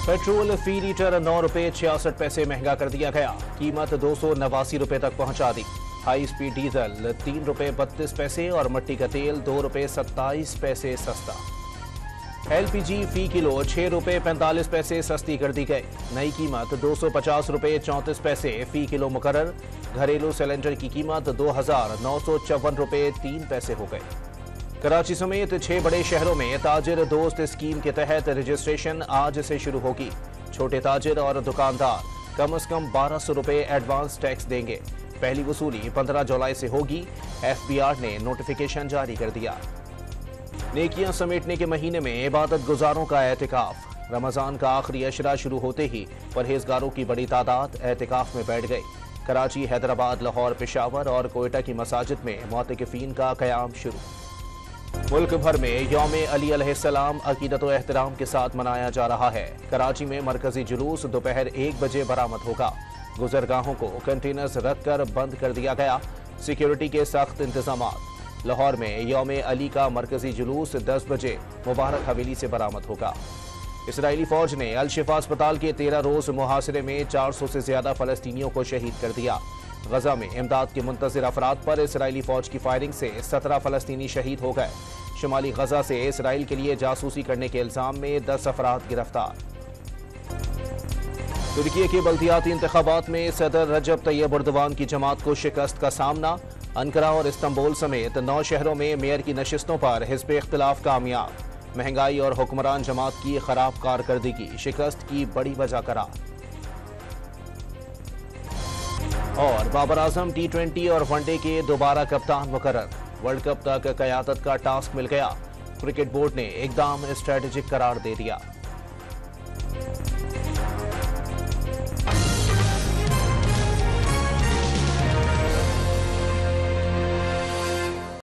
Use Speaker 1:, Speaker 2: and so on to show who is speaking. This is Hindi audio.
Speaker 1: पेट्रोल फी लीटर 9 रुपये 66 पैसे महंगा कर दिया गया। कीमत 289 रुपये तक पहुंचा दी। हाई स्पीड डीजल 3 रुपये 32 पैसे और मट्टी का तेल 2 रुपये 27 पैसे सस्ता। एलपीजी फी किलो 6 रुपये 45 पैसे सस्ती कर दी गई। नई कीमत 250 रुपये 34 पैसे फी किलो मुकर्रर। घरेलू सिलेंडर की कीमत 2,954 रुपये 3 पैसे हो गई। कराची समेत 6 बड़े शहरों में ताजिर दोस्त स्कीम के तहत रजिस्ट्रेशन आज से शुरू होगी। छोटे ताजिर और दुकानदार कम से कम 1200 रुपये एडवांस टैक्स देंगे। पहली वसूली 15 जुलाई से होगी। एफबीआर ने नोटिफिकेशन जारी कर दिया। नेकियां समेटने के महीने में इबादत गुजारों का एहतिकाफ। रमजान का आखिरी अशरा शुरू होते ही परहेजगारों की बड़ी तादाद एहतिकाफ में बैठ गई। कराची, हैदराबाद, लाहौर, पेशावर और कोयटा की मसाजिद में मुअतकिफीन का क़याम शुरू। मुल्क भर में यौम अली अलैहिस्सलाम अकीदत व एहतराम के साथ मनाया जा रहा है। कराची में मरकजी जुलूस दोपहर 1 बजे बरामद होगा। गुजरगाहों को कंटेनर्स रखकर बंद कर दिया गया। सिक्योरिटी के सख्त इंतजाम। लाहौर में यौम अली का मरकजी जुलूस 10 बजे मुबारक हवेली से बरामद होगा। इसराइली फौज ने अल शिफा अस्पताल के 13 रोज मुहासरे में 400 से ज्यादा फलस्तीनियों को शहीद कर दिया। गजा में इमदाद के मुंतजिर अफराद पर इसराइली फौज की फायरिंग से 17 फलस्तीनी शहीद हो गए। शुमाली गजा से इसराइल के लिए जासूसी करने के इल्जाम में 10 अफराद गिरफ्तार। तुर्की के बल्दियाती इंतखाबात में सदर रजब तैयब एर्दोगान की जमात को शिकस्त का सामना। अंकारा और इस्तांबुल समेत 9 शहरों में मेयर की नशिस्तों पर हिज़्ब इख्तिलाफ कामयाब। महंगाई और हुक्मरान जमात की खराब कारकर्दगी शिकस्त की बड़ी वजह करार। और बाबर आजम T20 और वनडे के दोबारा कप्तान मुकर्रर। वर्ल्ड कप तक क़यादत का टास्क मिल गया। क्रिकेट बोर्ड ने इकदाम स्ट्रेटेजिक करार दे दिया।